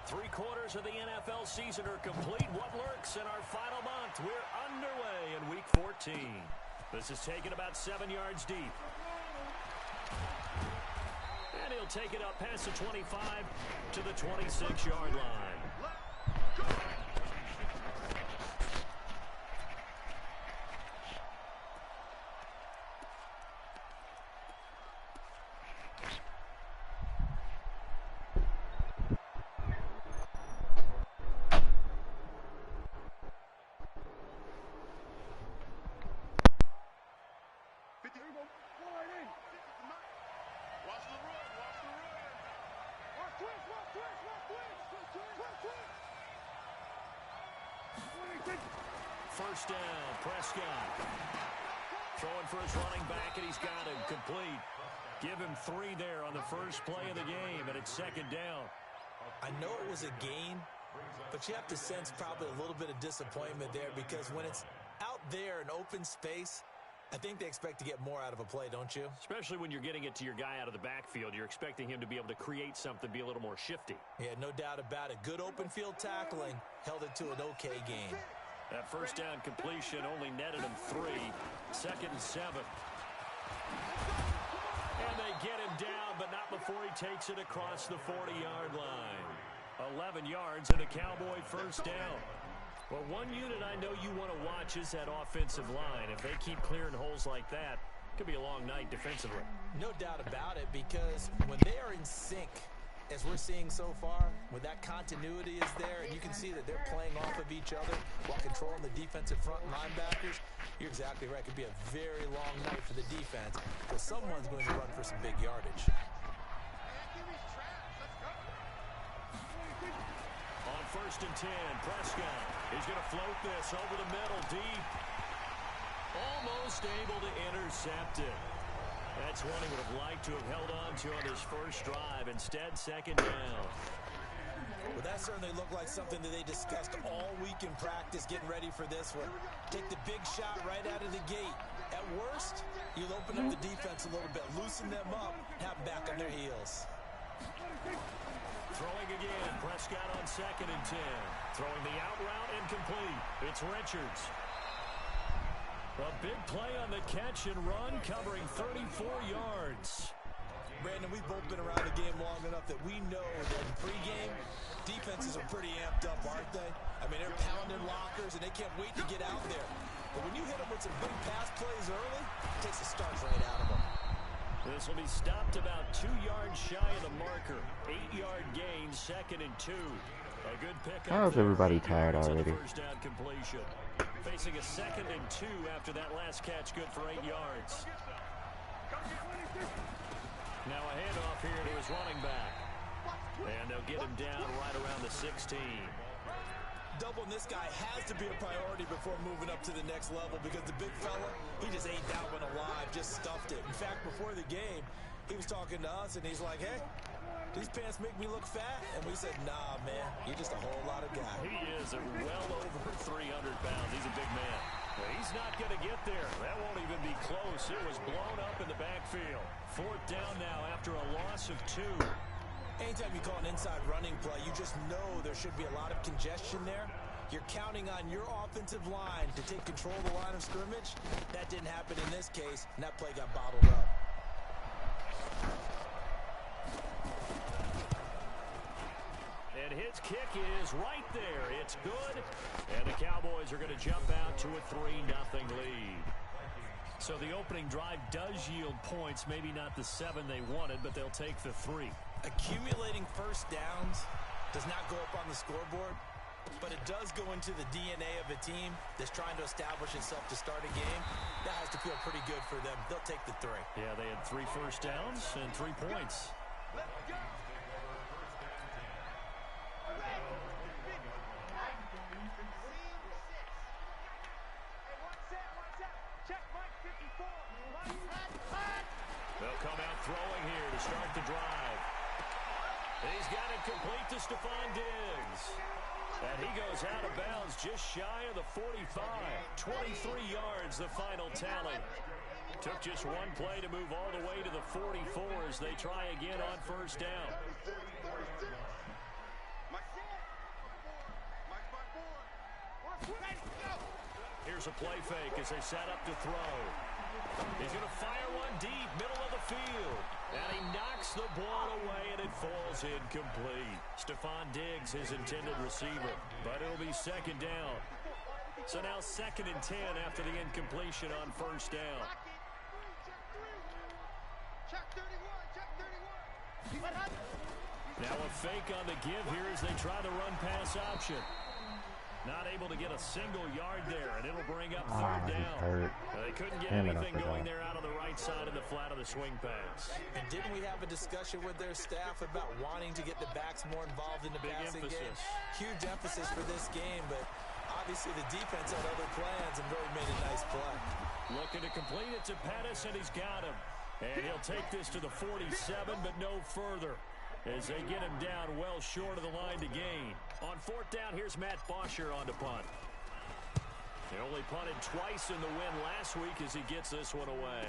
Three-quarters of the NFL season are complete. What lurks in our final month? We're underway in Week 14. This is taken about 7 yards deep. And he'll take it up past the 25 to the 26-yard line. First down, Prescott. Throwing for his running back, and he's got him complete. Give him 3 there on the first play of the game, and it's second down. I know it was a gain, but you have to sense probably a little bit of disappointment there because when it's out there in open space, I think they expect to get more out of a play, don't you? Especially when you're getting it to your guy out of the backfield. You're expecting him to be able to create something, be a little more shifty. Yeah, no doubt about it. Good open field tackling held it to an okay game. That first down completion only netted him 3. Second and 7. And they get him down, but not before he takes it across the 40-yard line. 11 yards and a Cowboy first down. Well, one unit I know you want to watch is that offensive line. If they keep clearing holes like that, it could be a long night defensively. No doubt about it, because when they are in sync, as we're seeing so far, when that continuity is there, and you can see that they're playing off of each other while controlling the defensive front and linebackers, you're exactly right. It could be a very long night for the defense because someone's going to run for some big yardage. On first and 10, Prescott. He's going to float this over the middle, deep. Almost able to intercept it. That's one he would have liked to have held on to on his first drive. Instead, second down. Well, that certainly looked like something that they discussed all week in practice, getting ready for this one. Take the big shot right out of the gate. At worst, you'll open up the defense a little bit, loosen them up, have them back on their heels. Throwing again, Prescott on second and 10. Throwing the out route incomplete. It's Richards. A big play on the catch and run, covering 34 yards. Brandon, we've both been around the game long enough that we know that in pregame, defenses are pretty amped up, aren't they? I mean, they're pounding lockers, and they can't wait to get out there. But when you hit them with some big pass plays early, it takes the starch right out of them. This will be stopped about 2 yards shy of the marker. 8-yard gain, second and 2. A good pickup. How's everybody tired already? First down completion. Facing a second and 2 after that last catch, good for 8 yards. Now a handoff here to his running back. And they'll get him down right around the 16. Doubling this guy has to be a priority before moving up to the next level because the big fella, he just ate that one alive, just stuffed it. In fact, before the game, he was talking to us, and he's like, hey, these pants make me look fat? And we said, nah, man, you're just a whole lot of guy. He is well over 300 pounds. He's a big man. Well, he's not going to get there. That won't even be close. It was blown up in the backfield. Fourth down now after a loss of 2. Anytime you call an inside running play, you just know there should be a lot of congestion there. You're counting on your offensive line to take control of the line of scrimmage. That didn't happen in this case, and that play got bottled up. And his kick is right there. It's good. And the Cowboys are going to jump out to a 3-0 lead. So the opening drive does yield points. Maybe not the 7 they wanted, but they'll take the 3. Accumulating first downs does not go up on the scoreboard, but it does go into the DNA of a team that's trying to establish itself to start a game. That has to feel pretty good for them. They'll take the 3. Yeah, they had 3 first downs and 3 points. They'll come out throwing here to start the drive. He's got it complete to Stephon Diggs. And he goes out of bounds just shy of the 45. 23 yards, the final tally. Took just one play to move all the way to the 44 as they try again on first down. Here's a play fake as they set up to throw. He's going to fire one deep, middle of the field. And he knocks the ball away, and it falls incomplete. Stephon Diggs, his intended receiver. But it'll be second down. So now 2nd and 10 after the incompletion on first down. Now a fake on the give here as they try the run-pass option. Not able to get a single yard there, and it'll bring up 3rd down. They couldn't get anything going there out on the right side of the flat of the swing pass. And didn't we have a discussion with their staff about wanting to get the backs more involved in the passing game? Huge emphasis for this game, but obviously the defense had other plans and really made a nice play. Looking to complete it to Pettis, and he's got him. And he'll take this to the 47, but no further, as they get him down well short of the line to gain. On 4th down, here's Matt Bosher on to punt. He only punted twice in the win last week as he gets this one away.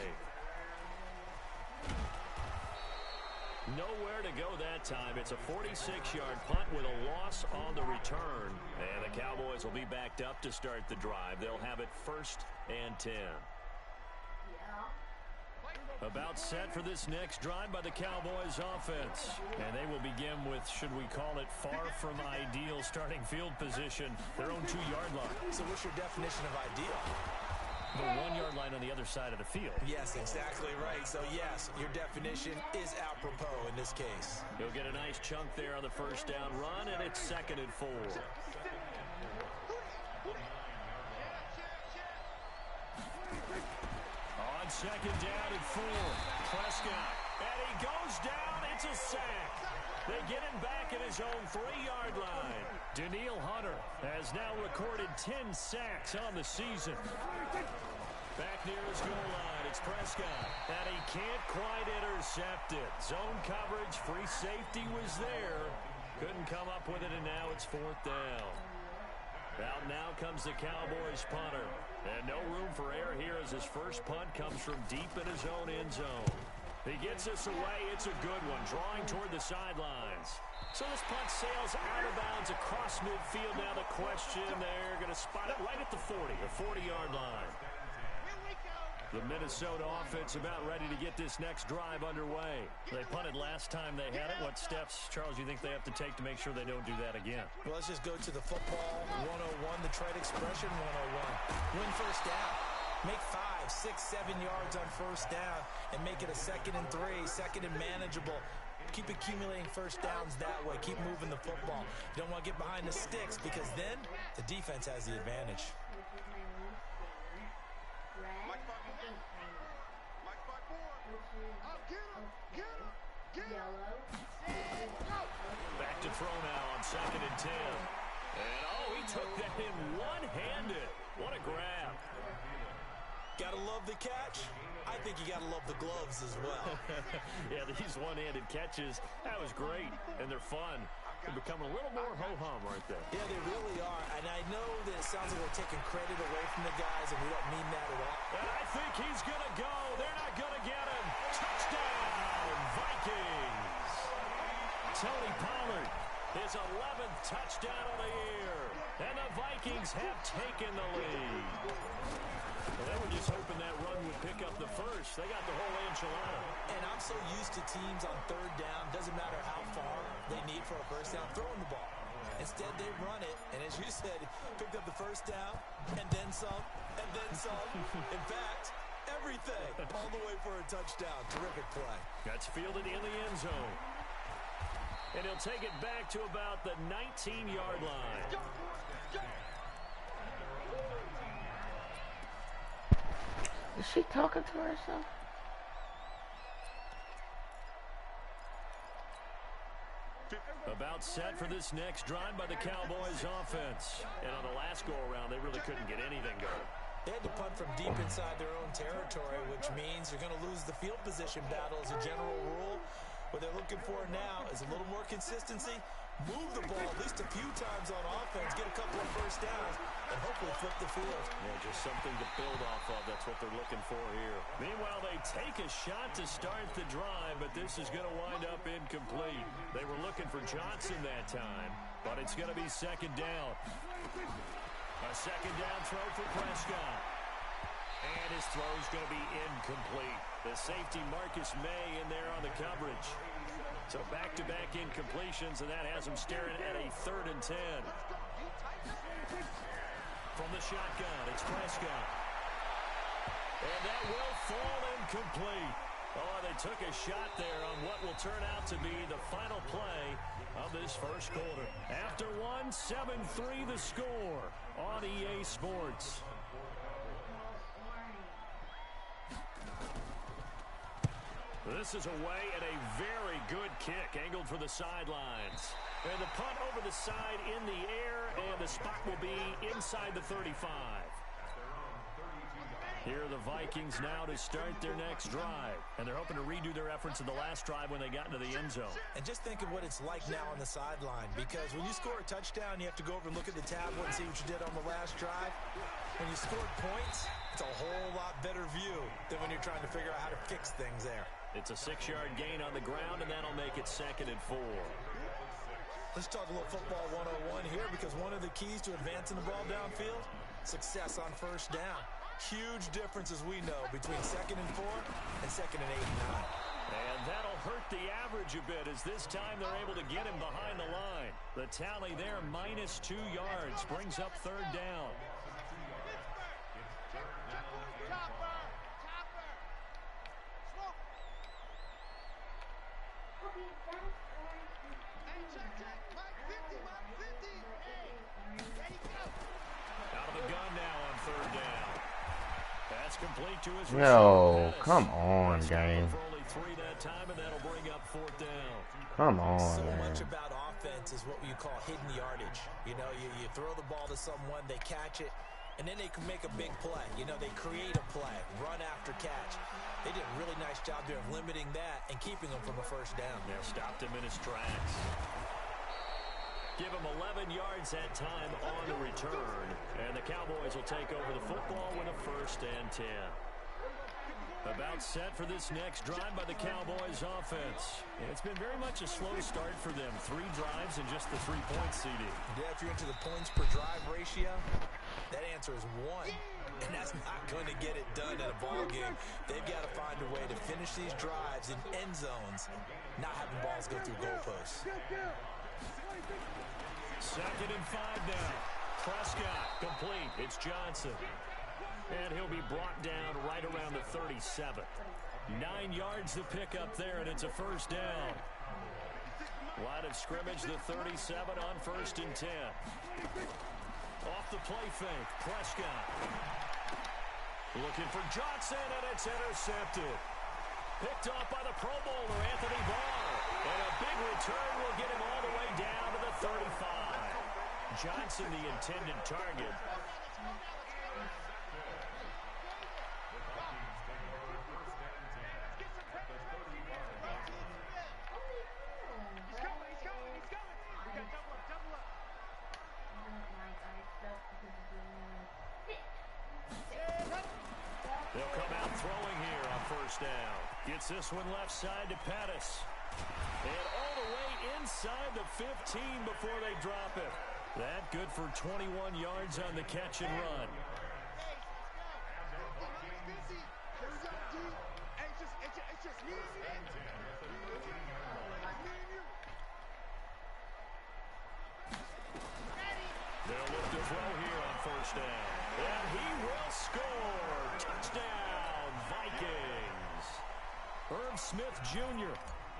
Nowhere to go that time. It's a 46-yard punt with a loss on the return. And the Cowboys will be backed up to start the drive. They'll have it 1st and 10. About set for this next drive by the Cowboys offense. And they will begin with, should we call it, far from ideal starting field position, their own 2-yard line. So what's your definition of ideal? The 1-yard line on the other side of the field. Yes, exactly right. So, yes, your definition is apropos in this case. He'll get a nice chunk there on the first down run, and it's 2nd and 4. On 2nd down and 4, Prescott. And he goes down. It's a sack. They get him back at his own 3-yard line. Danielle Hunter has now recorded 10 sacks on the season. Back near his goal line, it's Prescott. And he can't quite intercept it. Zone coverage, free safety was there. Couldn't come up with it, and now it's 4th down. Out now comes the Cowboys punter. And no room for error here as his first punt comes from deep in his own end zone. He gets this away. It's a good one, drawing toward the sidelines. So this punt sails out of bounds across midfield. Now the question, they're going to spot it right at the 40, the 40-yard line. The Minnesota offense about ready to get this next drive underway. They punted last time they had it. What steps, Charles, you think they have to take to make sure they don't do that again? Well, let's just go to the football 101, the trade expression 101. Win first down. Make 5, 6, 7 yards on first down and make it a 2nd and 3, 2nd and manageable. Keep accumulating first downs that way. Keep moving the football. You don't want to get behind the sticks because then the defense has the advantage. Back to throw now on 2nd and 10. And, he took that in one-handed. What a grab. Gotta love the catch. I think you gotta love the gloves as well. Yeah, these one-handed catches, that was great, and they're fun. They're becoming a little more ho-hum, aren't they? Yeah, they really are, and I know that it sounds like we're taking credit away from the guys, and we don't mean that at all. And I think he's going to go. They're not going to get him. Touchdown, Vikings. Tony Pollard, his 11th touchdown of the year, and the Vikings have taken the lead. Well, they were just hoping that run would pick up the first. They got the whole enchilada. And I'm so used to teams on 3rd down, doesn't matter how far they need for a first down, throwing the ball. Instead, they run it, and as you said, picked up the first down, and then some, and then some. In fact, everything, all the way for a touchdown. Terrific play. That's fielded in the end zone. And he'll take it back to about the 19-yard line. Is she talking to herself? About set for this next drive by the Cowboys offense. And on the last go-around, they really couldn't get anything going. They had to punt from deep inside their own territory, which means you're going to lose the field position battle as a general rule. What they're looking for now is a little more consistency, move the ball at least a few times on offense, get a couple of first downs, and hopefully flip the field. Yeah, just something to build off of. That's what they're looking for here. Meanwhile, they take a shot to start the drive, but this is going to wind up incomplete. They were looking for Johnson that time, but it's going to be 2nd down. A second down throw for Prescott. And his throw is going to be incomplete. The safety Marcus May in there on the coverage. So back-to-back incompletions, and that has him staring at a 3rd and 10. From the shotgun, it's Prescott. And that will fall incomplete. Oh, they took a shot there on what will turn out to be the final play of this first quarter. After 1, 7-3 the score on EA Sports. This is away and a very good kick angled for the sidelines. And the punt over the side in the air, and the spot will be inside the 35. Here are the Vikings now to start their next drive. And they're hoping to redo their efforts in the last drive when they got into the end zone. And just think of what it's like now on the sideline, because when you score a touchdown, you have to go over and look at the tablet and see what you did on the last drive. When you scored points, it's a whole lot better view than when you're trying to figure out how to fix things there. It's a 6-yard gain on the ground, and that'll make it 2nd and 4. Let's talk a little football 101 here, because one of the keys to advancing the ball downfield, success on first down. Huge difference, as we know, between 2nd and 4 and 2nd and 8 and 9. And that'll hurt the average a bit, as this time they're able to get him behind the line. The tally there, -2 yards, brings up 3rd down. Out of the gun now on 3rd down. That's complete to his No, come on, game. For only 3 that time, and that'll bring up 4th down. Come on, So man. much about offense is what you call hidden yardage. You know, you throw the ball to someone, they catch it, and then they can make a big play. You know, they create a play, run after catch. They did a really nice job there of limiting that and keeping them from a first down. Yeah, stopped him in his tracks. Give him 11 yards that time on the return. And the Cowboys will take over the football with a 1st and 10. About set for this next drive by the Cowboys offense. And it's been very much a slow start for them. 3 drives and just the 3 points, CD. Yeah, if you're into the points per drive ratio, that answer is 1. And that's not going to get it done in a ball game. They've got to find a way to finish these drives in end zones, not having balls go through goalposts. 2nd and 5 now. Prescott complete. It's Johnson. And he'll be brought down right around the 37. 9 yards to pick up there, and it's a 1st down. Line of scrimmage, the 37 on 1st and 10. Off the play fake, Prescott. Looking for Johnson, and it's intercepted. Picked off by the Pro Bowler, Anthony Barr. And a big return will get him all the way down to the 35. Johnson, the intended target. They'll come out throwing here on 1st down. Gets this one left side to Pettis. And all the way inside the 15 before they drop it. That good for 21 yards on the catch and run. They'll look to throw here on 1st down. And he will score. Touchdown, Vikings. Herb Smith Jr.,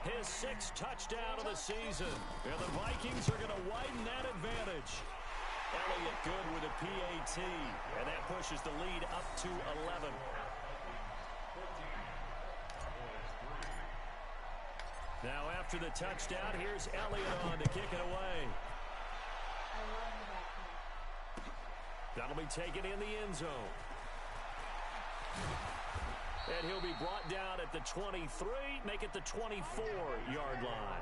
his 6th touchdown of the season. And the Vikings are going to widen that advantage. Elliott good with a PAT. And that pushes the lead up to 11. Now after the touchdown, here's Elliott on to kick it away. That'll be taken in the end zone. And he'll be brought down at the 23, make it the 24-yard line.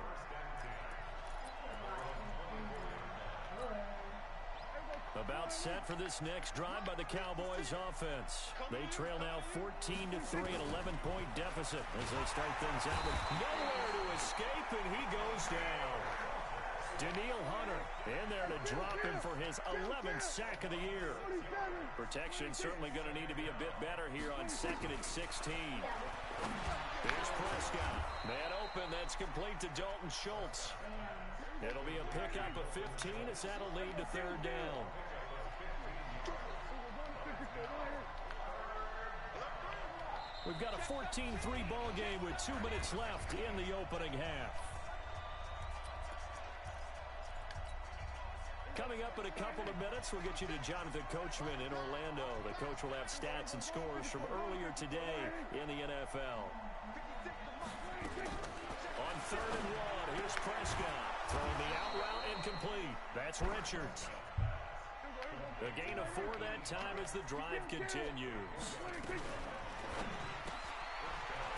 About set for this next drive by the Cowboys offense. They trail now 14-3, an 11-point deficit as they start things out with nowhere to escape, and he goes down. Daniil Hunter in there to drop him for his 11th sack of the year. Protection certainly going to need to be a bit better here on 2nd and 16. Here's Prescott. Man open, that's complete to Dalton Schultz. It'll be a pickup of 15 as that'll lead to 3rd down. We've got a 14-3 ball game with 2 minutes left in the opening half. Coming up in a couple of minutes, we'll get you to Jonathan Coachman in Orlando. The coach will have stats and scores from earlier today in the NFL. On 3rd and 1, here's Prescott. Throwing the out route incomplete. That's Richards. A gain of 4 that time as the drive continues.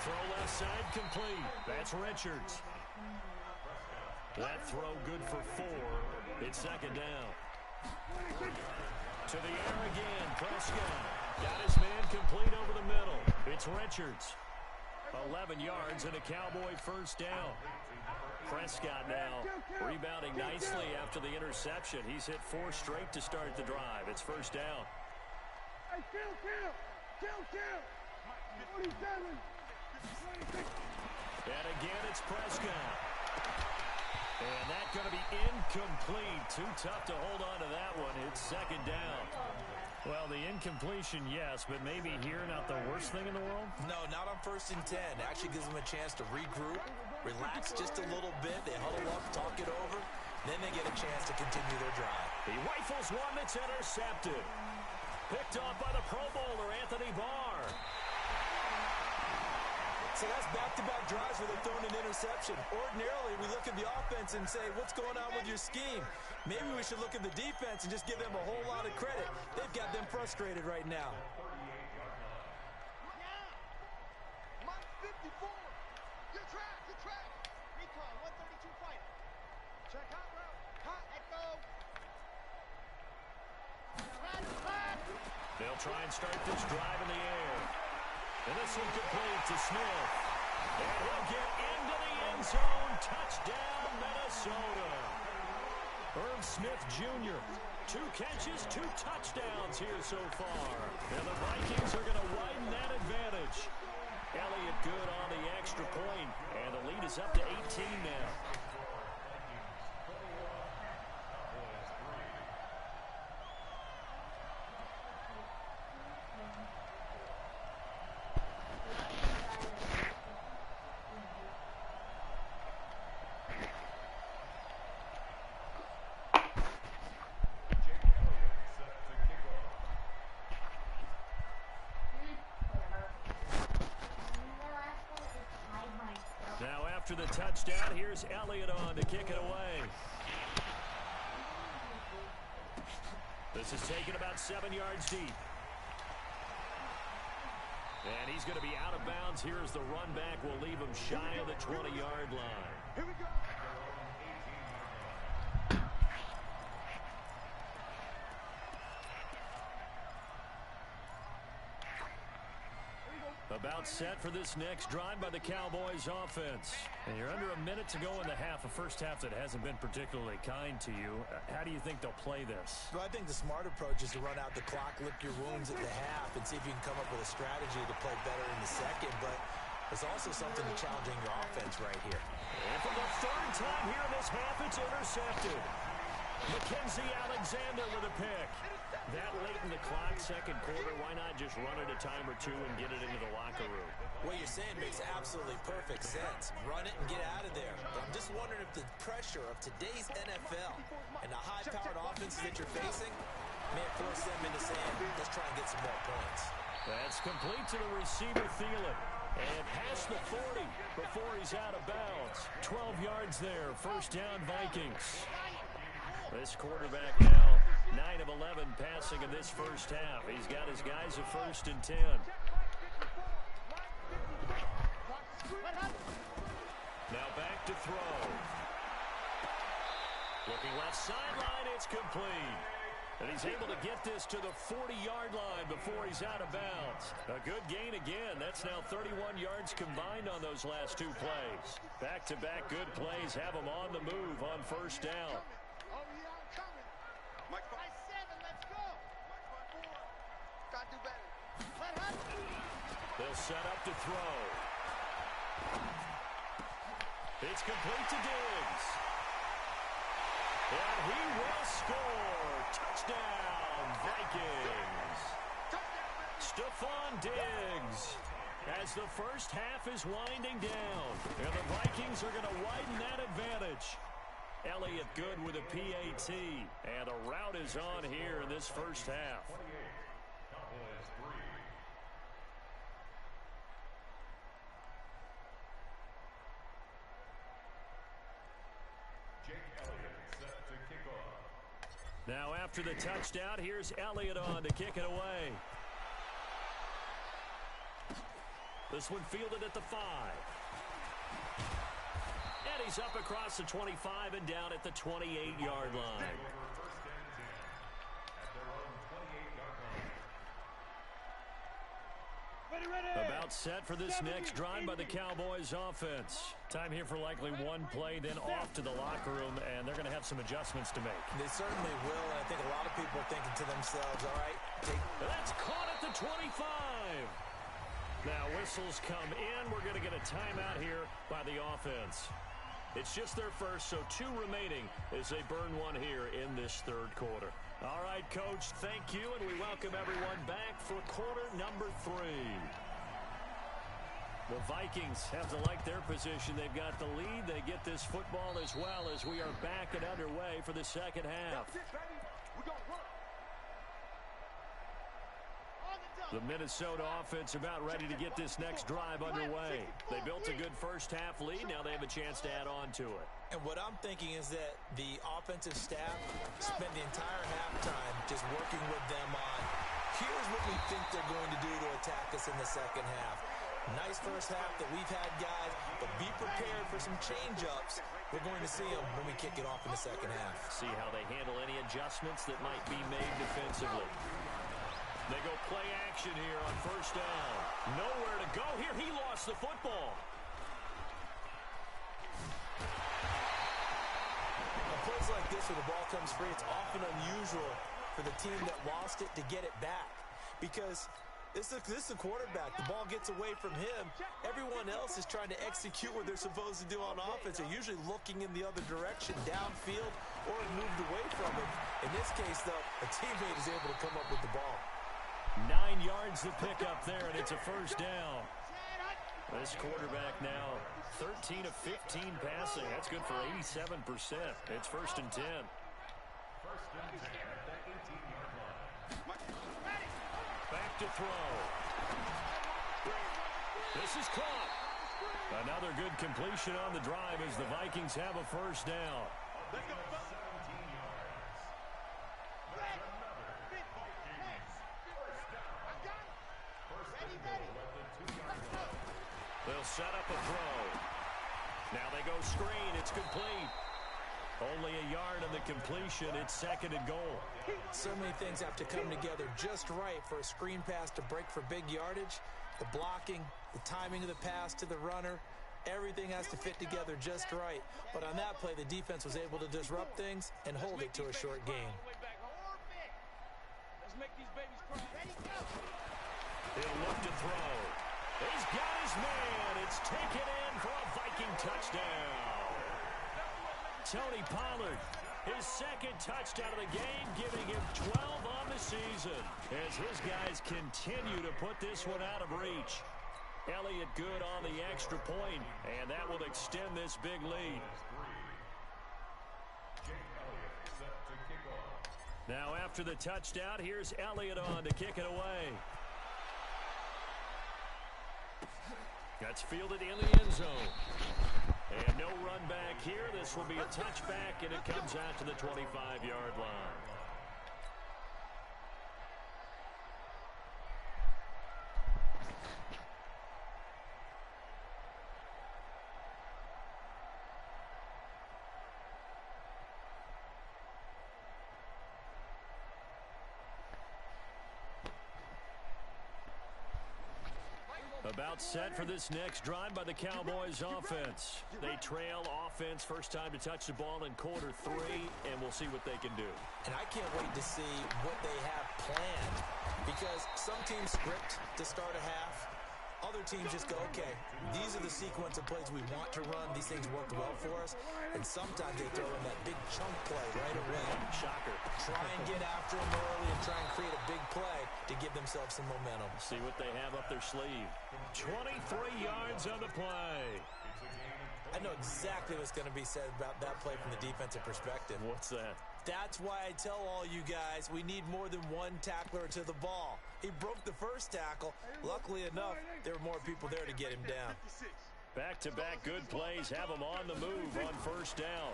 Throw left side complete. That's Richards. That throw good for 4. It's 2nd down. To the air again. Prescott got his man complete over the middle. It's Richards. 11 yards and a Cowboy 1st down. Prescott now rebounding nicely after the interception. He's hit 4 straight to start the drive. It's 1st down. And again, it's Prescott. And that's going to be incomplete. Too tough to hold on to that one. It's 2nd down. Well, the incompletion, yes, but maybe here not the worst thing in the world? No, not on 1st and 10. Actually gives them a chance to regroup, relax just a little bit. They huddle up, talk it over. Then they get a chance to continue their drive. He rifles one that's intercepted. Picked off by the Pro Bowler, Anthony Barr. So that's back-to-back drives where they've thrown an interception. Ordinarily, we look at the offense and say, what's going on with your scheme? Maybe we should look at the defense and just give them a whole lot of credit. They've got them frustrated right now. They'll try and start this drive in the air. And this one complete to Smith. And he'll get into the end zone. Touchdown, Minnesota. Irv Smith Jr. 2 catches, 2 touchdowns here so far. And the Vikings are going to widen that advantage. Elliott good on the extra point. And the lead is up to 18 now. After the touchdown, here's Elliott on to kick it away. This is taken about 7 yards deep. And he's going to be out of bounds. Here's the run back. Will leave him shy of the 20-yard line. Here we go. About set for this next drive by the Cowboys offense. And you're under a minute to go in the half, a first half that hasn't been particularly kind to you. How do you think they'll play this? Well, I think the smart approach is to run out the clock, lick your wounds at the half, and see if you can come up with a strategy to play better in the second. But there's also something to challenging your offense right here. And for the 3rd time here in this half, it's intercepted. Mackenzie Alexander with a pick. That late in the clock, 2nd quarter, why not just run it a time or 2 and get it into the locker room? What you're saying makes absolutely perfect sense. Run it and get out of there. But I'm just wondering if the pressure of today's NFL and the high-powered offenses that you're facing may force them into saying, let's try and get some more points. That's complete to the receiver, Thielen. And past the 40 before he's out of bounds. 12 yards there, 1st down Vikings. This quarterback now 9 of 11 passing in this first half. He's got his guys at 1st and 10. Now back to throw. Looking left sideline, it's complete. And he's able to get this to the 40-yard line before he's out of bounds. A good gain again. That's now 31 yards combined on those last two plays. Back-to-back good plays have him on the move on first down. They'll set up to throw. It's complete to Diggs. And he will score. Touchdown, Vikings. Stephon Diggs. As the first half is winding down. And the Vikings are going to widen that advantage. Elliott good with a PAT. And a rout is on here in this first half. Now after the touchdown, here's Elliott on to kick it away. This one fielded at the 5. And he's up across the 25 and down at the 28-yard line. About set for this next drive by the Cowboys offense. Time here for likely one play, then off to the locker room, and they're going to have some adjustments to make. They certainly will, and I think a lot of people are thinking to themselves, all right, that's caught at the 25. Now whistles come in. We're going to get a timeout here by the offense. It's just their first, so 2 remaining as they burn one here in this third quarter. All right, Coach, thank you, and we welcome everyone back for quarter number 3. The Vikings have to like their position. They've got the lead. They get this football as well as we are back and underway for the second half. The Minnesota offense about ready to get this next drive underway. They built a good first half lead. Now they have a chance to add on to it. And what I'm thinking is that the offensive staff spent the entire halftime just working with them on, here's what we think they're going to do to attack us in the second half. Nice first half that we've had, guys, but be prepared for some change-ups. We're going to see them when we kick it off in the second half. See how they handle any adjustments that might be made defensively. They go play action here on first down. Nowhere to go here. He lost the football. On plays like this where the ball comes free, it's often unusual for the team that lost it to get it back because this is a quarterback. The ball gets away from him. Everyone else is trying to execute what they're supposed to do on offense. They're usually looking in the other direction, downfield, or moved away from him. In this case, though, a teammate is able to come up with the ball. 9 yards to pick up there, and it's a first down. This quarterback now 13 of 15 passing. That's good for 87%. It's first and 10. Back to throw. This is caught. Another good completion on the drive as the Vikings have a first down. They'll set up a throw. Now they go screen. It's complete. Only a yard on the completion. It's second and goal. So many things have to come together just right for a screen pass to break for big yardage. The blocking, the timing of the pass to the runner, everything has to fit together just right. But on that play, the defense was able to disrupt things and hold it to a short gain. He'll look to throw. He's got his man. It's taken in for a Viking touchdown. Tony Pollard, his second touchdown of the game, giving him 12 on the season as his guys continue to put this one out of reach. Elliott good on the extra point, and that will extend this big lead. Now after the touchdown, here's Elliott on to kick it away. That's fielded in the end zone. And no run back here. This will be a touchback, and it comes out to the 25-yard line. About set for this next drive by the Cowboys offense. They trail offense, first time to touch the ball in quarter 3, and we'll see what they can do. And I can't wait to see what they have planned, because some teams script to start a half. Other teams just go, okay, these are the sequence of plays we want to run. These things work well for us. And sometimes they throw in that big chunk play right away. Shocker. Try and get after them early and try and create a big play to give themselves some momentum. See what they have up their sleeve. 23 yards on the play. I know exactly what's going to be said about that play from the defensive perspective. What's that? That's why I tell all you guys we need more than one tackler to the ball. He broke the first tackle. Luckily enough, there were more people there to get him down. Back-to-back good plays have him on the move on first down.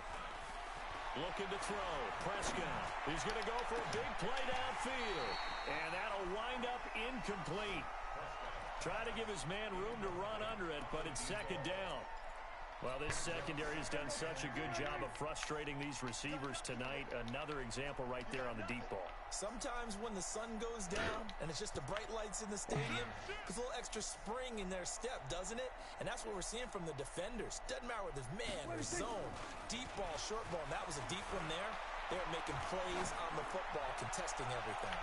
Looking to throw. Prescott. He's going to go for a big play downfield. And that'll wind up incomplete. Try to give his man room to run under it, but it's second down. Well, this secondary has done such a good job of frustrating these receivers tonight. Another example right there on the deep ball. Sometimes when the sun goes down and it's just the bright lights in the stadium, there's a little extra spring in their step, doesn't it? And that's what we're seeing from the defenders. Doesn't matter whether it's man or zone, deep ball, short ball, and that was a deep one there. They're making plays on the football, contesting everything.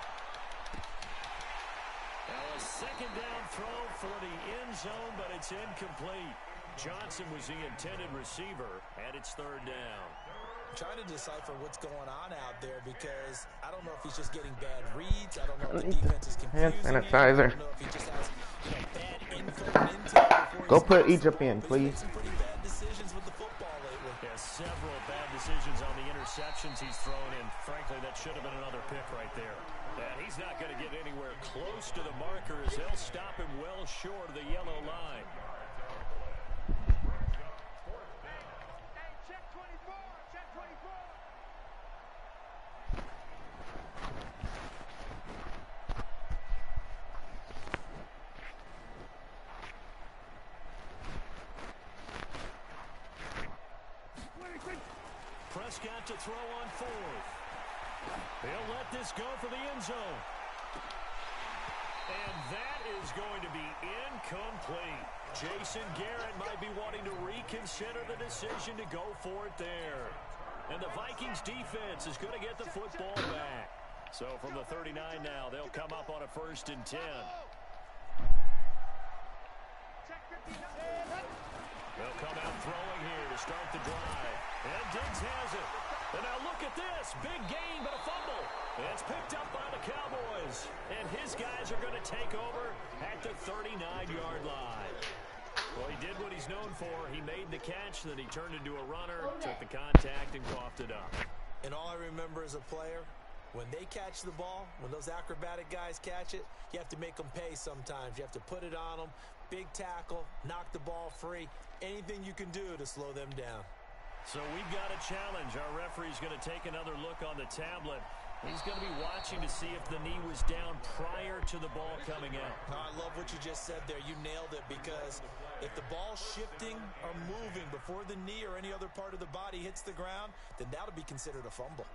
Now a second down throw for the end zone, but it's incomplete. Johnson was the intended receiver, and it's third down. I'm trying to decipher what's going on out there because I don't know if he's just getting bad reads. I don't know if the defense is confusing him. I don't know if he just has bad info and intel. Go put Egypt in, please. Some pretty bad decisions with the football lately. Yeah, several bad decisions on the interceptions he's thrown in. Frankly, that should have been another pick right there. And he's not going to get anywhere close to the marker as they'll stop him well short of the yellow line. Prescott to throw on fourth. He'll let this go for the end zone. And that is going to be incomplete. Jason Garrett might be wanting to reconsider the decision to go for it there. And the Vikings defense is going to get the football back. So from the 39 now, they'll come up on a 1st and 10. They'll come out throwing here to start the drive. And Diggs has it. And now look at this. Big gain, but a fumble. It's picked up by the Cowboys. And his guys are going to take over at the 39-yard line. Well, he did what he's known for. He made the catch, then he turned into a runner, took the contact, and coughed it up. And all I remember as a player, when they catch the ball, when those acrobatic guys catch it, you have to make them pay sometimes. You have to put it on them. Big tackle, knock the ball free. Anything you can do to slow them down. So we've got a challenge. Our referee's going to take another look on the tablet. He's going to be watching to see if the knee was down prior to the ball coming out. I love what you just said there. You nailed it, because if the ball's shifting or moving before the knee or any other part of the body hits the ground, then that'll be considered a fumble.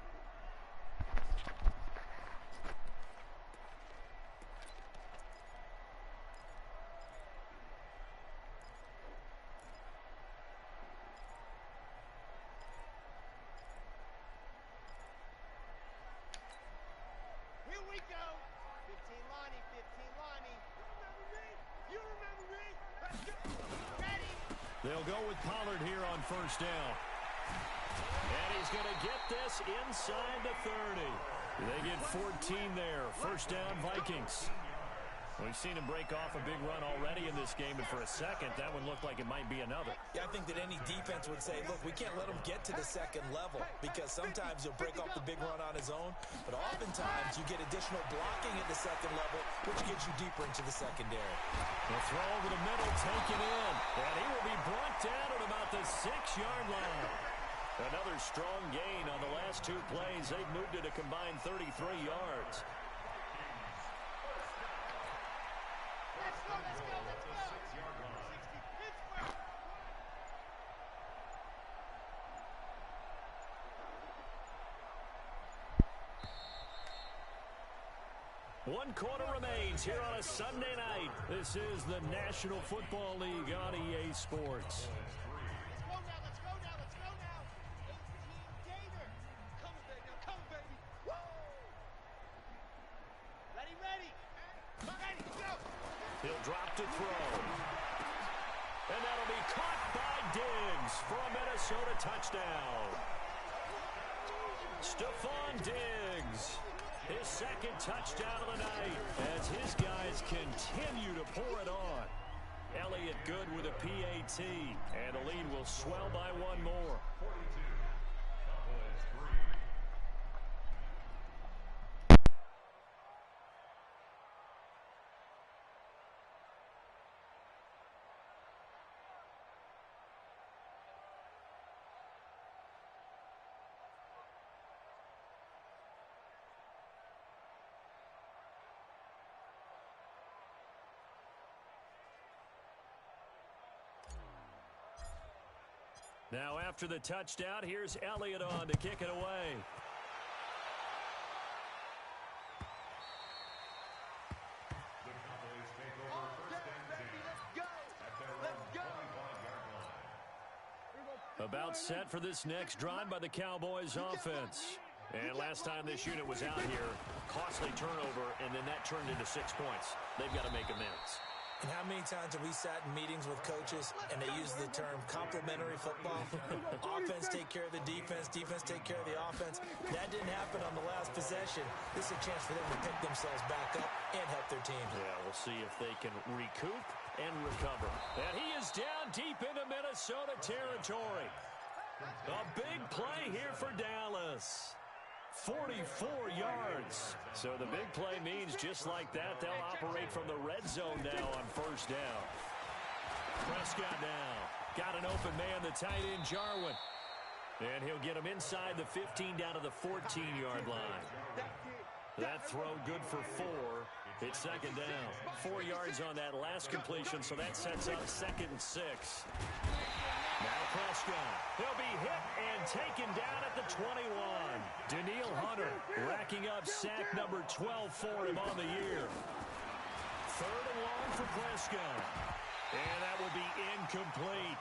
They'll go with Pollard here on 1st down. And he's going to get this inside the 30. They get 14 there. 1st down, Vikings. We've seen him break off a big run already in this game, and for a second, that one looked like it might be another. Yeah, I think that any defense would say, look, we can't let him get to the second level, because sometimes he'll break off the big run on his own, but oftentimes you get additional blocking at the second level, which gets you deeper into the secondary. The throw over the middle, taken in, and he will be brought down at about the 6-yard line. Another strong gain on the last 2 plays. They've moved it a combined 33 yards. 1 quarter remains here on a Sunday night. This is the National Football League on EA Sports. Let's go now. 18 Gator. Come, baby. Woo! Ready. Ready, go. He'll drop to throw. And that'll be caught by Diggs for a Minnesota touchdown. Stephon Diggs, his second touchdown of the night as his guys continue to pour it on. Elliott good with a PAT, and the lead will swell by 1 more. Now after the touchdown, here's Elliott on to kick it away. About set for this next drive by the Cowboys offense. And last time this unit was out here, costly turnover, and then that turned into 6 points. They've got to make amends. And how many times have we sat in meetings with coaches and they use the term complementary football? Offense take care of the defense take care of the offense. That didn't happen on the last possession. This is a chance for them to pick themselves back up and help their team. Yeah, we'll see if they can recoup and recover. And he is down deep into Minnesota territory. A big play here for Dallas. 44 yards. So the big play means just like that, they'll operate from the red zone now on first down. Prescott now. Got an open man, the tight end, Jarwin. And he'll get him inside the 15 down to the 14-yard line. That throw good for 4. It's second down. 4 yards on that last completion, so that sets up 2nd and 6. Now Prescott. He'll be hit and taken down at the 21. Daniil Hunter racking up sack number 12 for him on the year. 3rd and long for Prescott. And that will be incomplete.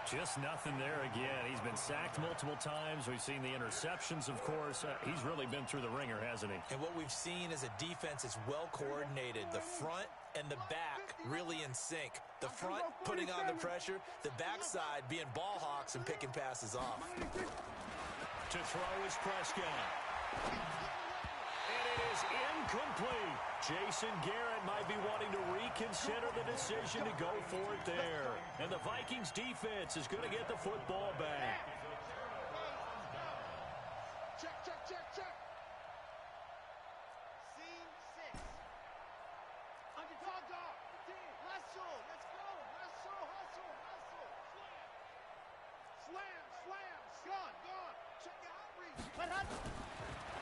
Just nothing there again. He's been sacked multiple times. We've seen the interceptions, of course. He's really been through the ringer, hasn't he? And what we've seen is a defense is well coordinated. The front and the back really in sync. The front putting on the pressure, the backside being ball hawks and picking passes off. To throw is Prescott. And it is incomplete. Jason Garrett might be wanting to reconsider the decision to go for it there. And the Vikings defense is going to get the football back. Check. Scene 6. Underdog dog. Hustle. Let's go. Hustle. Slam. Gone. Check out.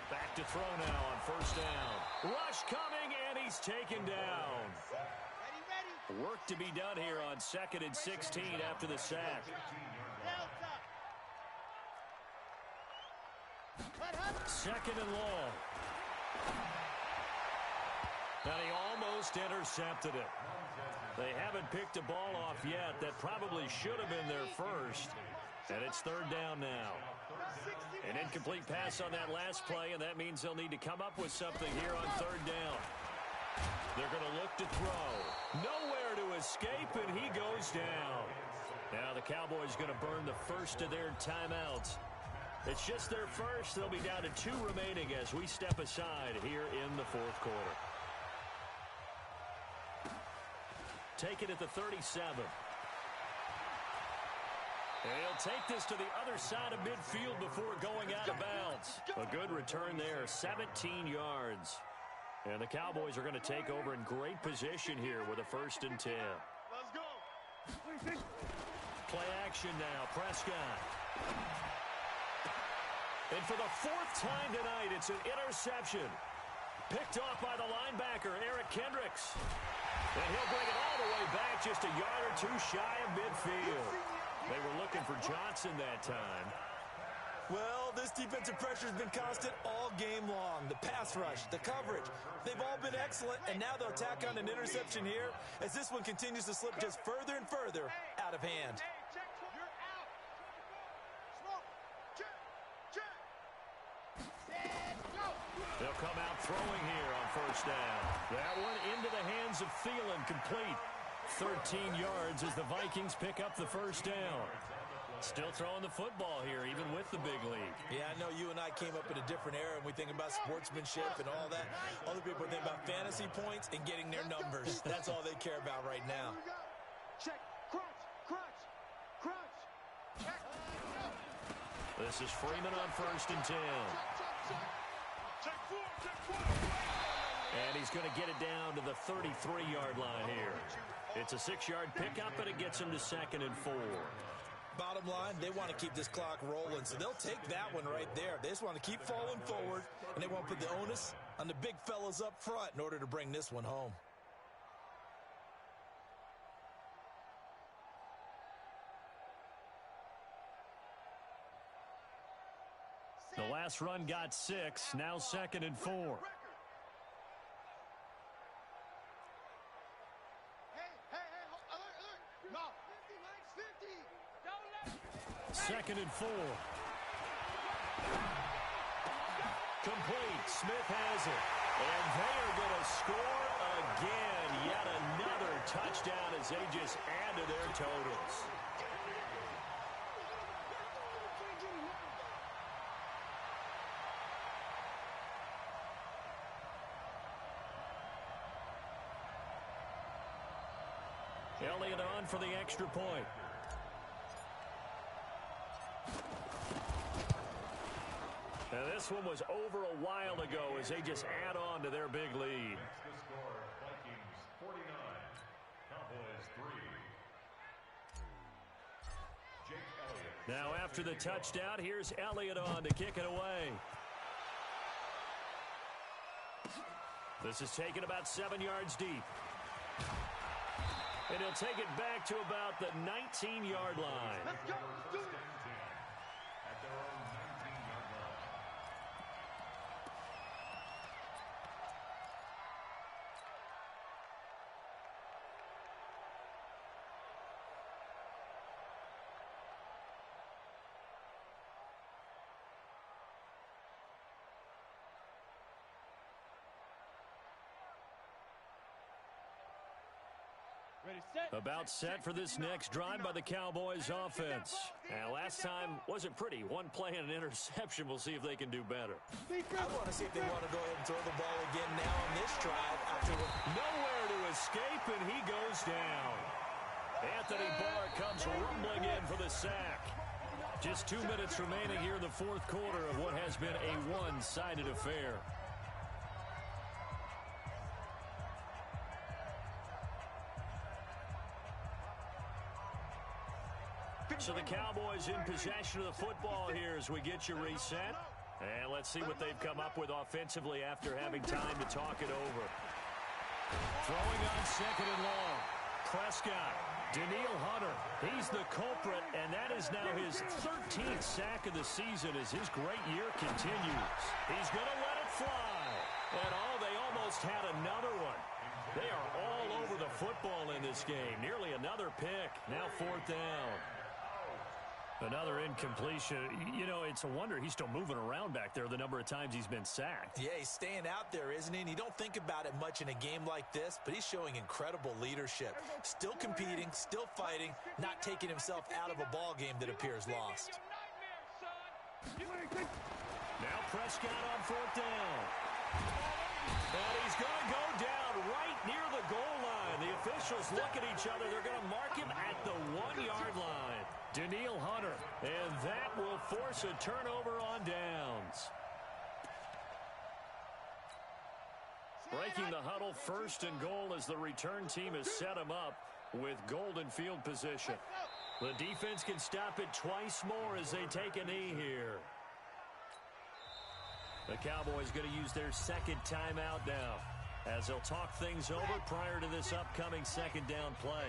Back to throw now on first down. Rush coming, and he's taken down. Ready. Work to be done here on 2nd and 16 after the sack. Second and long. And he almost intercepted it. They haven't picked a ball off yet. That probably should have been their first. And it's 3rd down now. An incomplete pass on that last play, and that means they'll need to come up with something here on 3rd down. They're going to look to throw. Nowhere to escape, and he goes down. Now the Cowboys going to burn the first of their timeouts. It's just their first. They'll be down to 2 remaining as we step aside here in the 4th quarter. Take it at the 37. And he'll take this to the other side of midfield before going out of bounds. A good return there, 17 yards. And the Cowboys are going to take over in great position here with a 1st and 10. Let's go. Play action now, Prescott. And for the 4th time tonight, it's an interception. Picked off by the linebacker, Eric Kendricks. And he'll bring it all the way back just a yard or 2 shy of midfield. They were looking for Johnson that time. Well, this defensive pressure has been constant all game long. The pass rush, the coverage, they've all been excellent, and now they'll tack on an interception here as this one continues to slip just further and further out of hand. You're out. Smoke. Check. Set. Go. They'll come out throwing here on first down. That one into the hands of Thielen, complete. 13 yards as the Vikings pick up the first down. Still throwing the football here, even with the big league. Yeah, I know you and I came up in a different era, and we think about sportsmanship and all that. Other people think about fantasy points and getting their numbers. That's all they care about right now. Check. Crunch. Check. This is Freeman on first and 10. Check four. And he's going to get it down to the 33-yard line here. It's a 6-yard pickup, and it gets him to 2nd and 4. Bottom line, they want to keep this clock rolling, so they'll take that one right there. They just want to keep falling forward, and they want to put the onus on the big fellas up front in order to bring this one home. The last run got 6, now 2nd and 4. Hey, alert. No. 50. Don't let 2nd and 4. Complete. Smith has it. And they are going to score again. Yet another touchdown as they just add to their totals. Elliott on for the extra point. Now this one was over a while ago as they just add on to their big lead. The score, Vikings 49, Cowboys 3. Jake Elliott. Now after the touchdown, here's Elliott on to kick it away. This is taken about 7 yards deep. And he'll take it back to about the 19-yard line. Let's go. Do it. At their own 19-yard line. Ready, set. About set for this next drive by the Cowboys offense. And last time wasn't pretty. One play and an interception. We'll see if they can do better. I want to see if they want to go ahead and throw the ball again now on this drive after Nowhere to escape, and he goes down. Anthony Barr comes rumbling in for the sack. Just 2 minutes remaining here in the fourth quarter of what has been a one-sided affair. So the Cowboys in possession of the football here as we get you reset. And let's see what they've come up with offensively after having time to talk it over. Throwing on 2nd and long. Prescott. Danielle Hunter. He's the culprit, and that is now his 13th sack of the season as his great year continues. He's going to let it fly. And they almost had another one. They are all over the football in this game. Nearly another pick. Now 4th down. Another incompletion. You know, it's a wonder he's still moving around back there the number of times he's been sacked. Yeah, he's staying out there, isn't he? And you don't think about it much in a game like this, but he's showing incredible leadership. Still competing, still fighting, not taking himself out of a ball game that appears lost. Now Prescott on 4th down. And he's going to go down right near the goal line. The officials look at each other. They're going to mark him at the 1-yard line. Danielle Hunter. And that will force a turnover on downs. Breaking the huddle, 1st and goal as the return team has set him up with golden field position. The defense can stop it twice more as they take a knee here. The Cowboys going to use their 2nd timeout now as they'll talk things over prior to this upcoming 2nd down play.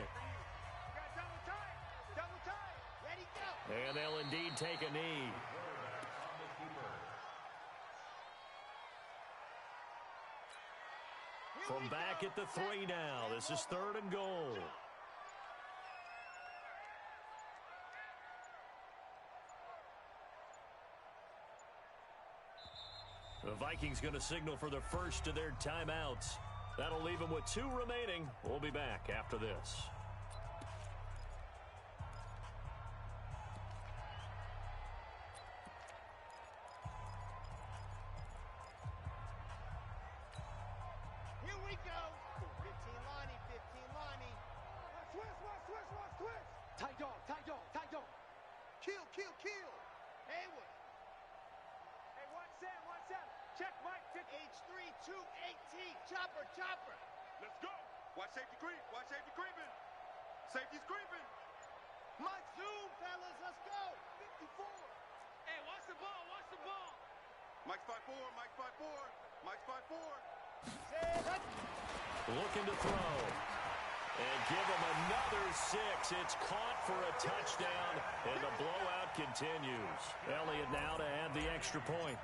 Double time. Ready, go. And they'll indeed take a knee. From back at the 3 now. This is 3rd and goal. The Vikings going to signal for the first of their timeouts. That'll leave them with 2 remaining. We'll be back after this. Here we go. 15 Lonnie, 15 Lonnie. Twist. Tight dog. Kill. Haywood. Hey, watch Sam. Check Mike. H3, 218. Chopper. Let's go. Watch safety creeping. Safety's creeping. Mike, zoom, fellas. Let's go. 54. Hey, watch the ball. Mike's 5'4". Mike's 5'4". Looking to throw. And give him another 6. It's caught for a touchdown, and the blowout continues. Elliott now to add the extra point.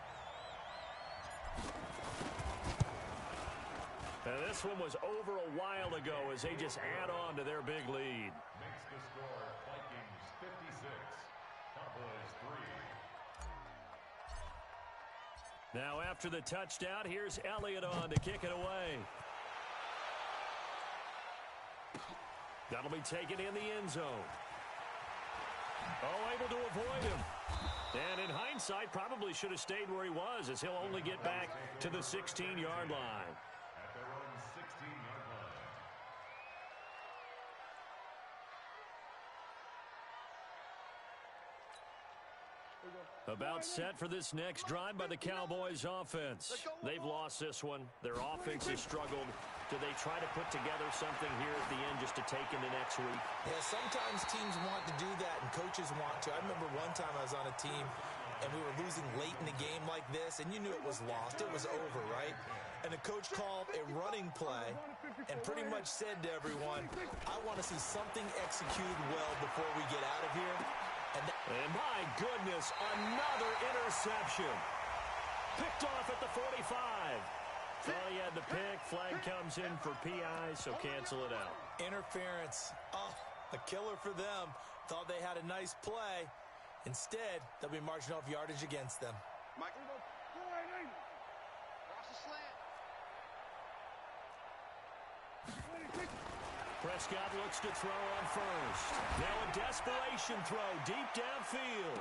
And this one was over a while ago as they just add on to their big lead. Makes the score Vikings 56, Cowboys 3. Now after the touchdown, here's Elliott on to kick it away. That'll be taken in the end zone. Able to avoid him. And in hindsight, probably should have stayed where he was, as he'll only get back to the 16-yard line. At their own 16-yard line. About set for this next drive by the Cowboys offense. They've lost this one. Their offense has struggled. Do they try to put together something here at the end just to take into next week? Yeah, sometimes teams want to do that and coaches want to. I remember one time I was on a team and we were losing late in the game like this, and you knew it was lost. It was over, right? And the coach called a running play and pretty much said to everyone, I want to see something executed well before we get out of here. And my goodness, another interception. Picked off at the 45. Thought he had the pick. Flag comes in for PI, so cancel it out. Interference. Oh, a killer for them. Thought they had a nice play. Instead, they'll be marching off yardage against them. Mike. Watch the slant. Prescott looks to throw on first. Now a desperation throw deep downfield.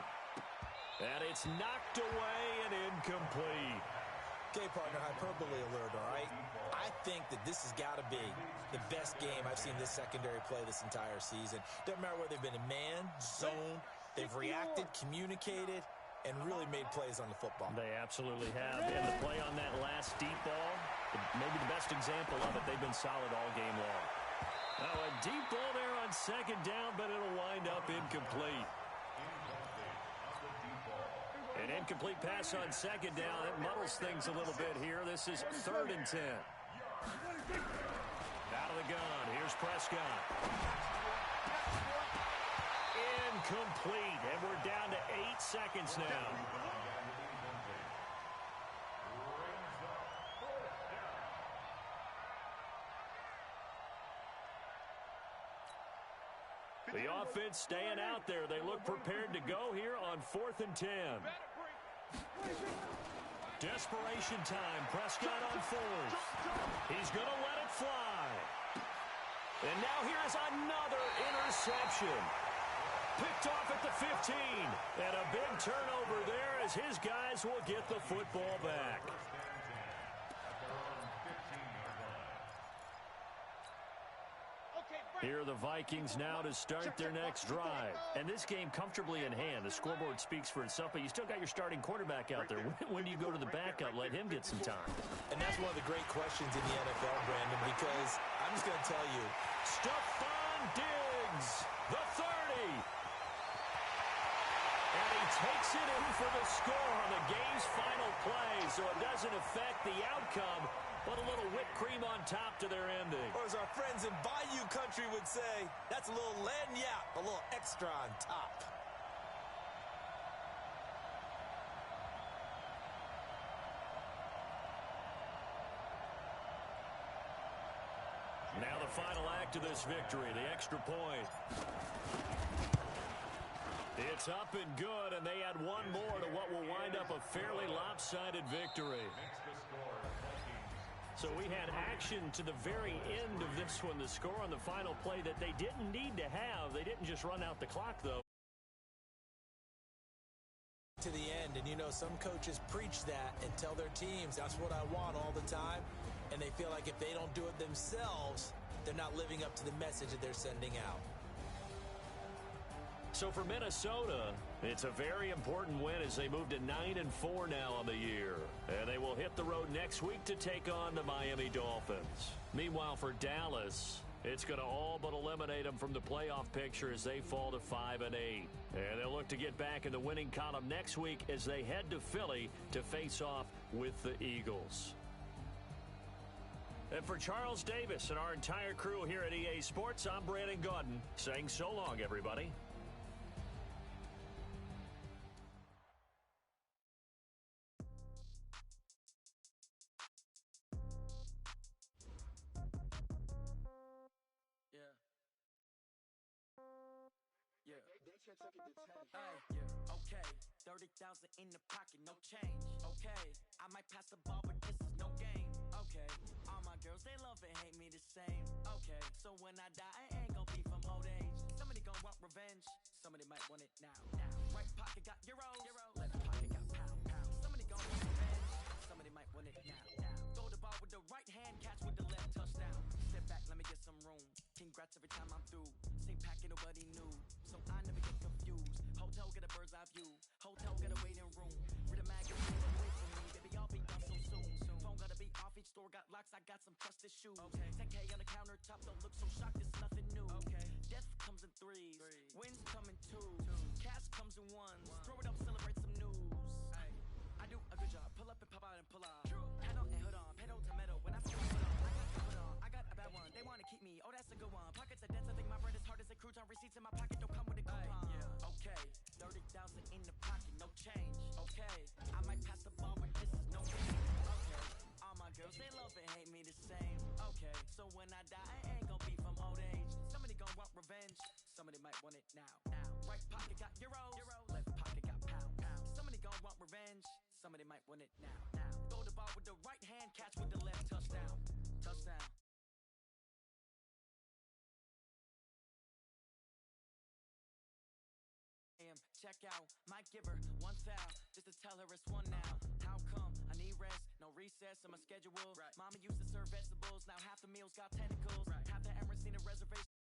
And it's knocked away and incomplete. Okay, partner, hyperbole alert, all right? I think that this has got to be the best game I've seen this secondary play this entire season. Doesn't matter whether they've been in man, zone, they've reacted, communicated, and really made plays on the football. They absolutely have. And the play on that last deep ball, maybe the best example of it, they've been solid all game long. Now a deep ball there on second down, but it'll wind up incomplete. An incomplete pass on second down. It muddles things a little bit here. This is 3rd and 10. Out of the gun. Here's Prescott. Incomplete. And we're down to 8 seconds now. The offense staying out there. They look prepared to go here on 4th and 10. Desperation time. Prescott on 4th. He's going to let it fly. And now here's another interception. Picked off at the 15. And a big turnover there as his guys will get the football back. Here are the Vikings now to start their next drive. And this game comfortably in hand. The scoreboard speaks for itself, but you still got your starting quarterback out there. When do you go to the backup? Let him get some time. And that's one of the great questions in the NFL, Brandon, because I'm just going to tell you. Stephon Diggs, the 30. And he takes it in for the score on the game's final play, so it doesn't affect the outcome, but a little whipped cream on top to their ending. Or as our friends in Bayou country would say, that's a little lagniappe, a little extra on top. final act of this victory, the extra point. It's up and good, and they add one more to what will wind up a fairly lopsided victory. So we had action to the very end of this one, the score on the final play that they didn't need to have. They didn't just run out the clock, though. To the end, and you know, some coaches preach that and tell their teams, that's what I want all the time, and they feel like if they don't do it themselves, they're not living up to the message that they're sending out. So for Minnesota, it's a very important win as they move to 9-4 now on the year. And they will hit the road next week to take on the Miami Dolphins. Meanwhile, for Dallas, it's going to all but eliminate them from the playoff picture as they fall to 5-8. And they'll look to get back in the winning column next week as they head to Philly to face off with the Eagles. And for Charles Davis and our entire crew here at EA Sports, I'm Brandon Gaudin saying so long, everybody. Okay, 30,000 in the pocket, no change. Okay, I might pass the ball, but this is no game. Okay, all my girls, they love and hate me the same. Okay, so when I die, I ain't gon' be from old age. Somebody gon' want revenge, somebody might want it now. Right pocket got euros, left pocket got pound. Somebody gon' want revenge, somebody might want it now. Throw the ball with the right hand, catch with the left, touchdown. Step back, let me get some room. Congrats every time I'm through. Same packet, nobody knew, so I never get confused. Hotel get a bird's eye view. Hotel get a waiting room. Read a magazine away from me, baby, I'll be done so soon. Phone gotta be off, each store got locks, I got some trusted shoes. Okay, 10K on the countertop, don't look so shocked, it's nothing new. Okay, death comes in threes, wins come in twos, cash comes in ones. Throw it up, celebrate some news. I do a good job, pull up and pop out and pull out. Pedal and hood on, pedal to metal. When I put on, I got to put on. I got a bad one, they wanna keep me. Oh, that's a good one. Pockets are dense, I think my bread is hard as a crouton. Receipts in my pocket don't come with a coupon. Okay, 30,000 in the pocket, no change. Okay, I might pass the ball, but this is no game. Okay, all my girls, they love and hate me the same. Okay, so when I die, I ain't gon' be from old age. Somebody gon' want revenge, somebody might want it now. Right pocket got euros, left pocket got pound. Somebody gon' want revenge, somebody might want it now. Throw the ball with the right hand, catch with the left, touchdown. Touchdown. Check out, might give her one foul, just to tell her it's one now. How come? I need rest, no recess in my schedule. Mama used to serve vegetables, now half the meals got tentacles. Half the Emirates need a reservation.